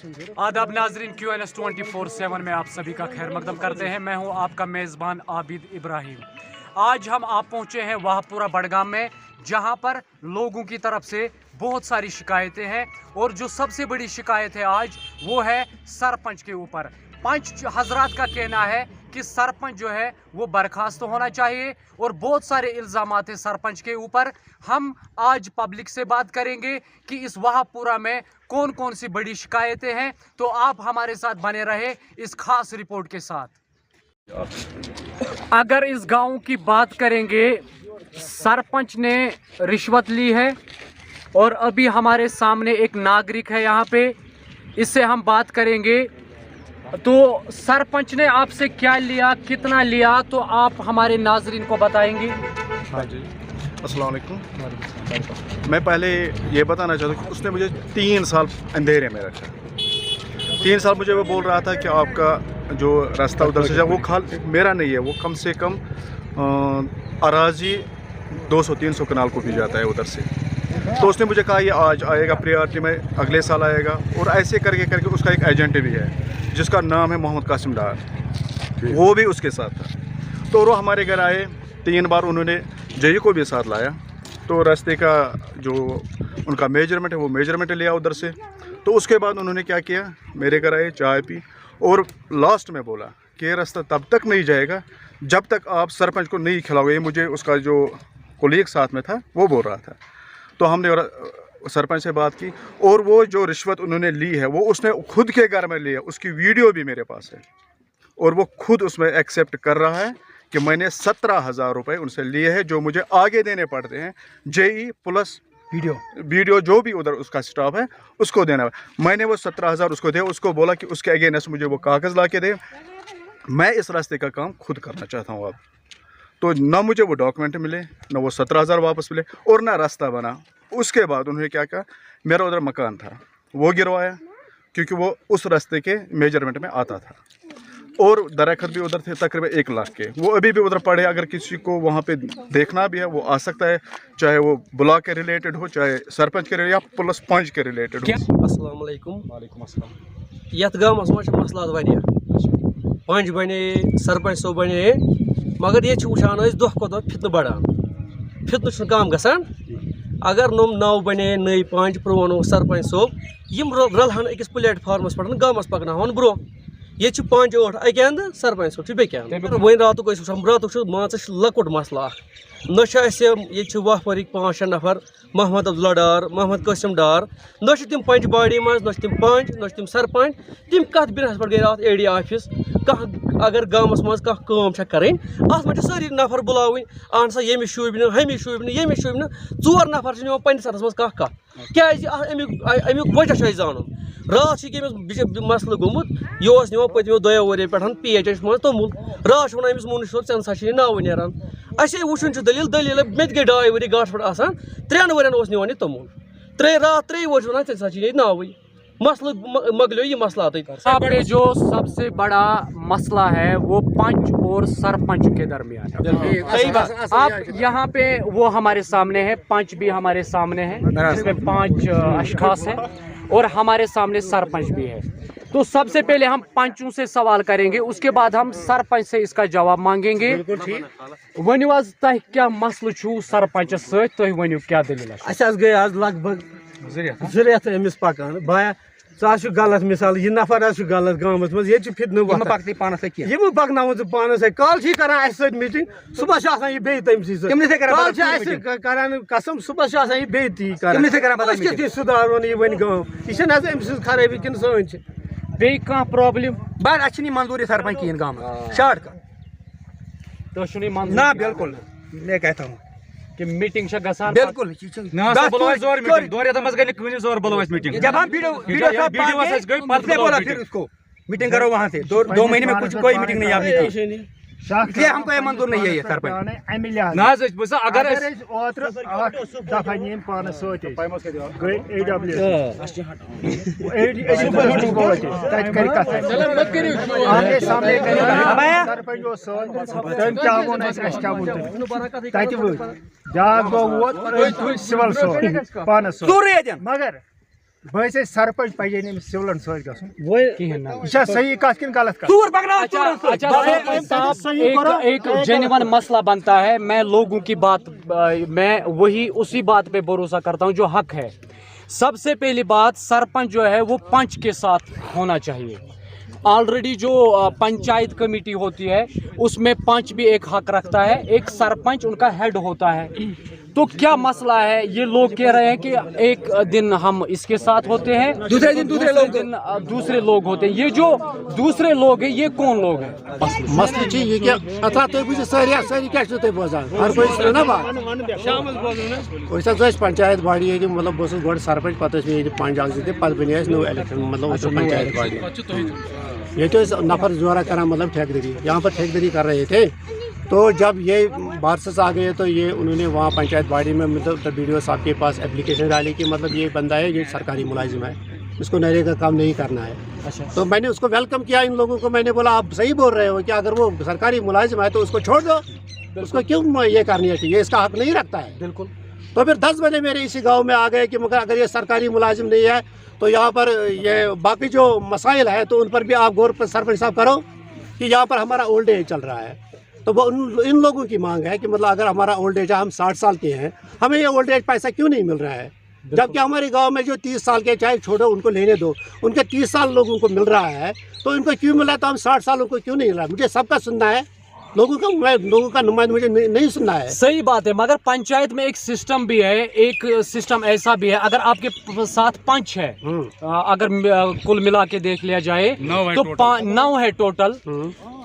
आदाब नाजरीन, QNS 24/7 में आप सभी का खैर मकदम करते हैं। मैं हूं आपका मेज़बान आबिद इब्राहिम। आज आप पहुंचे हैं वाहपुरा बड़गाम में, जहां पर लोगों की तरफ से बहुत सारी शिकायतें हैं और जो सबसे बड़ी शिकायत है आज वो है सरपंच के ऊपर। पंच हजरात का कहना है कि सरपंच जो है वो बर्खास्त होना चाहिए और बहुत सारे इल्ज़ामात हैं सरपंच के ऊपर। हम आज पब्लिक से बात करेंगे कि इस वाहपुरा में कौन कौन सी बड़ी शिकायतें हैं, तो आप हमारे साथ बने रहे इस खास रिपोर्ट के साथ। अगर इस गांव की बात करेंगे, सरपंच ने रिश्वत ली है और अभी हमारे सामने एक नागरिक है यहाँ पे, इससे हम बात करेंगे। तो सरपंच ने आपसे क्या लिया, कितना लिया, तो आप हमारे नाजरीन को बताएंगे। हाँ जी, अस्सलाम वालेकुम। मैं पहले ये बताना चाहता हूँ कि उसने मुझे 3 साल अंधेरे में रखा। 3 साल मुझे वो बोल रहा था कि आपका जो रास्ता उधर से वो खाल मेरा नहीं है, वो कम से कम अराजी 200-300 कनाल को भी जाता है उधर से। तो उसने मुझे कहा ये आज आएगा प्रियॉरिटी में, अगले साल आएगा, और ऐसे करके करके उसका एक एजेंट भी है जिसका नाम है मोहम्मद कासिम डार, वो भी उसके साथ था। तो वो हमारे घर आए, 3 बार उन्होंने जई को भी साथ लाया। तो रास्ते का जो उनका मेजरमेंट है वो मेजरमेंट लिया उधर से। तो उसके बाद उन्होंने क्या किया, मेरे घर आए, चाय पी और लास्ट में बोला कि ये रास्ता तब तक नहीं जाएगा जब तक आप सरपंच को नहीं खिलाओगे। मुझे उसका जो कोलीग साथ में था वो बोल रहा था। तो हमने सरपंच से बात की और वो जो रिश्वत उन्होंने ली है वो उसने खुद के घर में ली है, उसकी वीडियो भी मेरे पास है और वो खुद उसमें एक्सेप्ट कर रहा है कि मैंने 17,000 रुपये उनसे लिए हैं जो मुझे आगे देने पड़ते हैं, जेई प्लस वीडियो जो भी उधर उसका स्टाफ है उसको देना है। मैंने वो 17,000 उसको दिया, उसको बोला कि उसके अगेंस्ट मुझे वो कागज़ ला के दे, मैं इस रास्ते का काम खुद करना चाहता हूँ अब। तो ना मुझे वो डॉक्यूमेंट मिले, ना वो 17,000 वापस मिले और ना रास्ता बना। उसके बाद उन्होंने क्या कहा, मेरा उधर मकान था वो गिरवाया क्योंकि वो उस रास्ते के मेजरमेंट में आता था, और दरख्त भी उधर थे तकरीबन 1 लाख के, वो अभी भी उधर पड़े। अगर किसी को वहाँ पे देखना भी है वो आ सकता है, चाहे वो ब्लॉक के रिलेटेड हो, चाहे सरपंच के या प्लस पंच के रिलेटेड हो। अस्सलाम वालेकुम। वालेकुम अस्सलाम। यथ गामस मज मसलात वारिया, पंच बने, सरपंच सो बने, मगर ये वुचान दह को दह फितन बढ़ान, फितन कम गसान। अगर नम नव बने, नई पंच, पुरान सरपंच सोब, यम रलहन अकिस प्लेटफार्मस पे गामस पकन ब्रो। ये पंच 8 अकि अंद, सरपंच सोब बे वन रात रात मान लकुट मसला ये वाहपुर 5-6 नफर, मोहम्मद अब्दुल्ला डार, मोहम्मद कासिम डार, न तम पंच बॉडी मज, न तम पंच, न तम सरपंच। तम कत बिनस पे गई रात AD ऑफिस, अगर गामस मज कम करें अत मे सारी नफर बुलावन, अहन सा यमिस शूबन, हमिस शूबन, यमिस शूबन, 4 नफर निवान पन्नस अतस मज कत क्या अमुक वजह जान। रात मसल गोमुत, यह निवान पत्मो 2 वरियो पे PH मज तोमुल, रात वन अमिस मुनिश सोब ऐसा सा नाव नान। असे वुचन दलील दलील मे गई 2 वरी गाठ पे आसान, 3 वरियन निवान तोमुल, 3 वोट वन ऐसा नाव मसल मकलो ये मसला। यहाँ पे जो सबसे बड़ा मसला है वो पंच और सरपंच के दरमियान। आप यहाँ पे वो हमारे सामने है, पंच भी हमारे सामने है, इसमें 5 अशखास हैं और हमारे सामने सरपंच भी है। तो सबसे पहले हम पंचों से सवाल करेंगे, उसके बाद हम सरपंच से इसका जवाब मांगेंगे। वनु आज तह क्या मसल छू सरपंच सत, तुम वनु क्या दलील? गई आज लगभग 2 रेत अमिस पकान भाया सा गलत मिसाल, यह नफर गलत गामस मज, ये फितन पकन पानस कल कर मीटिंग, सुबह यह बे तम करान कसम, सुबह यह बे ती कर सुधार यह वन गाँव, यह अम खराबी कि सन बे कह प्रॉब्लम बड़ अच्छी मंजूरी सरपंच की गाँव शार्ट का तो ना बिल्कुल मैं कहता हूँ कि मीटिंग बिल्कुल जब हम वीडियो फिर उसको मीटिंग करो वहाँ से 2 महीने में कुछ कोई मीटिंग नहीं आपने की, इसलिए हमको ये मंजूर नहीं है ये सरपंच। मगर بھائی سرپنچ پزے نمس سولن سی گھن کہین یہ صحیح کت کن غلط ایک جینون مسئلہ بنتا ہے. میں لوگوں کی بات میں اسی بات پہ بھروسہ کرتا ہوں جو حق ہے. سب سے پہلی بات سرپنچ جو ہے وہ پنچ کے ساتھ ہونا چاہیے. آلریڈی جو پنچایت کمیٹی ہوتی ہے اس میں پنچ بھی ایک حق رکھتا ہے, ایک سرپنچ ان کا ہیڈ ہوتا ہے. تو کیا مسئلہ ہے, یہ لوگ کہہ رہے ہیں کہ ایک دن ہم اس کے ساتھ ہوتے ہیں, دوسرے دن دوسرے لوگ ہوتے ہیں. یہ جو دوسرے لوگ ہیں یہ کون لوگ ہیں؟ مسئلہ یہ کہ اتھا تھی بوزی ساری کیا تھی بوزان ہر کوئی نا بات پنچایت باڑی مطلب بہت گۄڈٕ سرپنچ پتہ یہ پنچ اکھ زٕ پتہ بنے اسہِ نوٚو الیکشن مطلب پنچایت باڑی یہ نفر جورا کران مطلب ٹھیکدری یہاں پر ٹھیکدری کر رہے تھے. تو جب یہ بارسس آ گئے تو یہ انہوں نے وہاں پنچایت باڑی میں مطلب بی ڈی او صاحب کے پاس اپلیکیشن ڈالی کہ مطلب یہ بندہ ہے یہ سرکاری ملازم ہے, اس کو نرے کا کام نہیں کرنا ہے. تو میں نے اس کو ویلکم کیا ان لوگوں کو. میں نے بولا آپ صحیح بول رہے ہو کہ اگر وہ سرکاری ملازم ہے تو اس کو چھوڑ دو, اس کو کیوں یہ کرنی ہے کہ یہ اس کا حق نہیں رکھتا ہے. بالکل. تو پھر 10 بجے میرے اسی گاؤں میں آ گئے کہ مگر اگر یہ سرکاری ملازم نہیں ہے تو یہاں پر یہ باقی جو مسائل ہے تو ان پر بھی آپ غور سرپنچ صاحب کرو کہ یہاں پر ہمارا اولڈ ایج چل رہا ہے. تو وہ ان لوگوں کی مانگ ہے کہ مطلب اگر ہمارا اولڈ ایج ہم 60 سال کے ہیں ہمیں یہ اولڈ ایج پیسہ کیوں نہیں مل رہا ہے, جبکہ ہمارے گاؤں میں جو 30 سال کے چاہے چھوڑو ان کو لینے دو, ان کے 30 سال لوگوں کو مل رہا ہے تو ان کو کیوں مل رہا ہے, تو ہم 60 سالوں کو کیوں نہیں مل رہا ہے. مجھے سب کا سننا ہے, لوگوں کا نمائند مجھے نہیں سننا ہے. صحیح بات ہے, مگر پنچایت میں ایک سسٹم بھی ہے, ایک سسٹم ایسا بھی ہے اگر آپ کے ساتھ پنچ ہے, اگر کل ملا کے دیکھ لیا جائے تو 9 ہے ٹوٹل,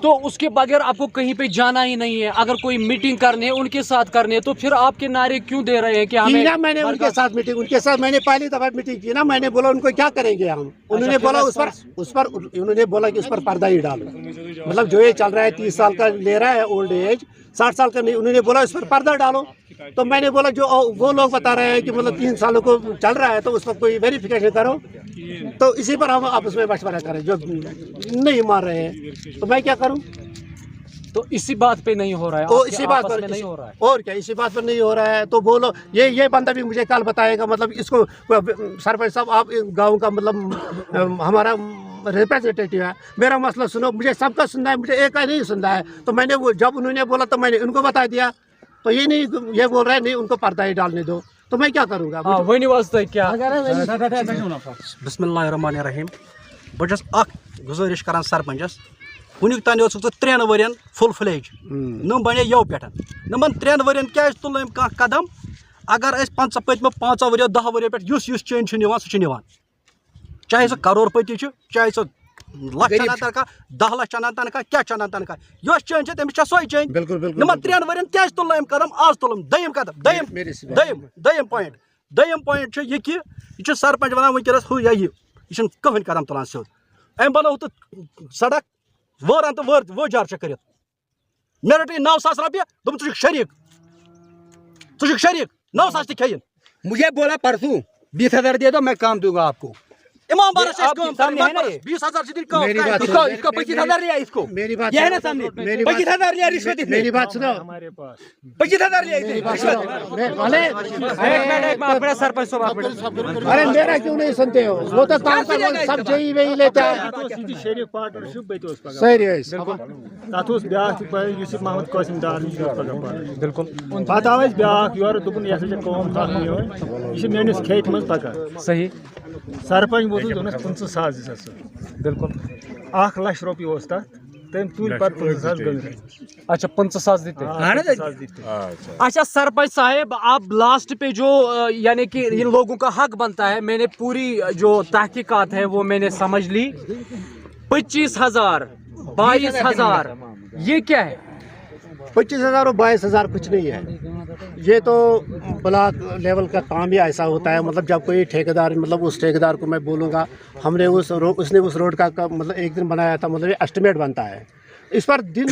تو اس کے بغیر آپ کو کہیں پہ جانا ہی نہیں ہے. اگر کوئی میٹنگ کرنی ہے ان کے ساتھ کرنی ہے تو پھر آپ کے نعرے کیوں دے رہے ہیں کہ ہمیں. میں نے ان کے ساتھ میٹنگ, ان کے ساتھ میں نے پہلی دفعہ میٹنگ کی نا, میں نے بولا ان کو کیا کریں گے ہم. انہوں نے بولا انہوں نے بولا کہ اس پر پردہ ہی ڈالو, مطلب جو یہ چل رہا ہے 30 سال کا لے رہا ہے اولڈ ایج, 60 سال کا نہیں, انہوں نے بولا اس پر پردہ ڈالو. تو میں نے بولا جو وہ لوگ بتا رہے ہیں کہ مطلب 3 سالوں کو چل رہا ہے تو اس پر کوئی ویریفیکیشن کرو. تو اسی پر ہم آپس میں مشورہ کریں, جو نہیں مان رہے ہیں تو میں کیا کروں. تو اسی بات پہ نہیں ہو رہا ہے, اسی بات پر نہیں ہو رہا ہے, اور کیا اسی بات پر نہیں ہو رہا ہے. تو بولو یہ بندہ بھی مجھے کل بتائے گا, مطلب اس کو سرپنچ صاحب آپ گاؤں کا مطلب ہمارا ریپرزنٹیٹیو ہے, میرا مسئلہ سنو, مجھے سب کا سننا ہے, مجھے ایک کا نہیں سننا ہے. تو میں نے وہ جب انہوں نے بولا تو میں نے ان کو بتا دیا, تو یہ نہیں یہ بول رہے ہیں نہیں ان کو پردہ ہی ڈالنے دو, تو میں کیا کروں گا. بسم اللہ الرحمن الرحیم. بہت گزارش کران سرپنچس, ونیک تان 3 ورین فل فلیج نم بنے یو پہ نمن 3 ورین کیا تل قدم. اگر اس پتم 5 ورو 10 ورو پہ اس چینج سہ چاہے سہ کرور پتی چاہے سہ لچھ انان تنخواہ 10 لچھ انان تنخواہ کیا انان تنخواہ یس چینج تمس سوئی چینج. نمن 3 ورین کیا تل قدم آج تلم. دم قدم دم پوائنٹ یہ کہ یہ سرپنچ ونان ونکس ہو یہ کہین قدم تلان سیود. ام بنو تو سڑک ووران تو وہ جار کر مے رٹ 9 ساس روپیہ دم ٹھیک شریک 9 ساس تین. مجھے بولا پرسوں 20,000 دے دو میں کام دوں گا آپ کو. امام بارش 20,000 سے دن کام اس کو 25,000 لیا, اس کو میری بات یہ ہے نا سامنے 25,000 لیا رشوت. میری بات سنو, 25,000 لیا رشوت. ارے میرا کیوں نہیں سنتے ہو, وہ تو کام کر سب جی وہی لیتا ہے. تک بیاکھ محمد قاسم ڈار بالکل پتہ آو بیاکھ یور دپن یہ سا قوم تک یہ میٲنِس کھیتہِ منٛز پکان. صحیح. سرپنچ ووتُس دوٚپنس 25,000 دِ سا. بالکل 1 لچھ رۄپیہِ اوس تتھ, تٔمۍ تُلۍ پتہٕ 25,000 گٔنٛڈۍ. اچھا 25,000 دیتے. اچھا سرپنچ صاحب, آپ لاسٹ پہ جو یعنی کہ ان لوگوں کا حق بنتا ہے, میں نے پوری جو تحقیقات ہے وہ میں نے سمجھ لی. 25,000 22,000 یہ کیا ہے؟ 25,000 اور 22,000 کچھ نہیں ہے. یہ تو بلاک لیول کا کام ہی ایسا ہوتا ہے. مطلب جب کوئی ٹھیکیدار, مطلب اس ٹھیکیدار کو میں بولوں گا ہم نے اس نے اس روڈ کا مطلب ایک دن بنایا تھا, مطلب اسٹیمیٹ بنتا ہے. इस पर दिन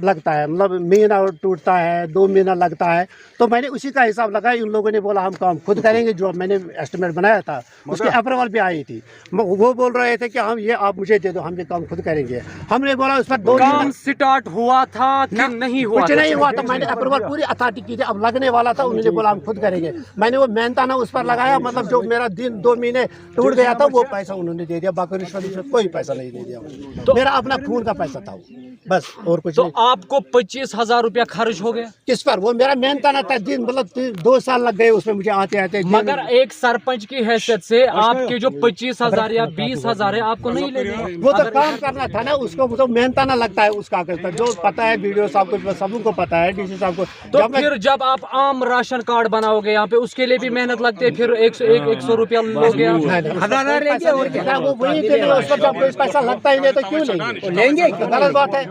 लगता है, मतलब महीना टूटता है, 2 महीना लगता है। तो मैंने उसी का हिसाब लगाया। इन लोगों ने बोला हम काम खुद करेंगे, जो मैंने एस्टिमेट बनाया था उसकी अप्रूवल भी आई थी। वो बोल रहे थे कि हम ये आप मुझे दे दो, हम ये काम खुद करेंगे। हमने बोला उस पर 2 काम स्टार्ट हुआ था कि नहीं हुआ? कुछ नहीं हुआ था। मैंने अप्रूवल पूरी अथॉरिटी की थी, अब लगने वाला था। उन्होंने बोला हम खुद करेंगे। मैंने वो मेहनताना उस पर लगाया, मतलब जो मेरा दिन 2 महीने टूट गया था वो पैसा उन्होंने दे दिया। बाकी रिश्वत कोई पैसा नहीं दे दिया। तो मेरा अपना खून का पैसा था बस, और कुछ तो नहीं। आपको 25,000 रुपया खर्च हो गया किस पर? वो मेरा मेहनताना था दिन, मतलब 2 साल लग गए उसमें मुझे आते आते। मगर एक सरपंच की हैसियत से आपके जो 25,000 या 20,000 है आपको नहीं लेने। वो तो काम करना था ना, उसको तो मेहनताना लगता है उसका। जो पता है वीडियो साहब को, सबको पता है, डीसी साहब को। तो फिर जब आप आम राशन कार्ड बनाओगे यहाँ पे, उसके लिए भी मेहनत लगती है, फिर 100 रुपया लोगे आप? वो वही के लिए उस पर जब पैसा लगता ही नहीं तो क्यों लेंगे? गलत बात है।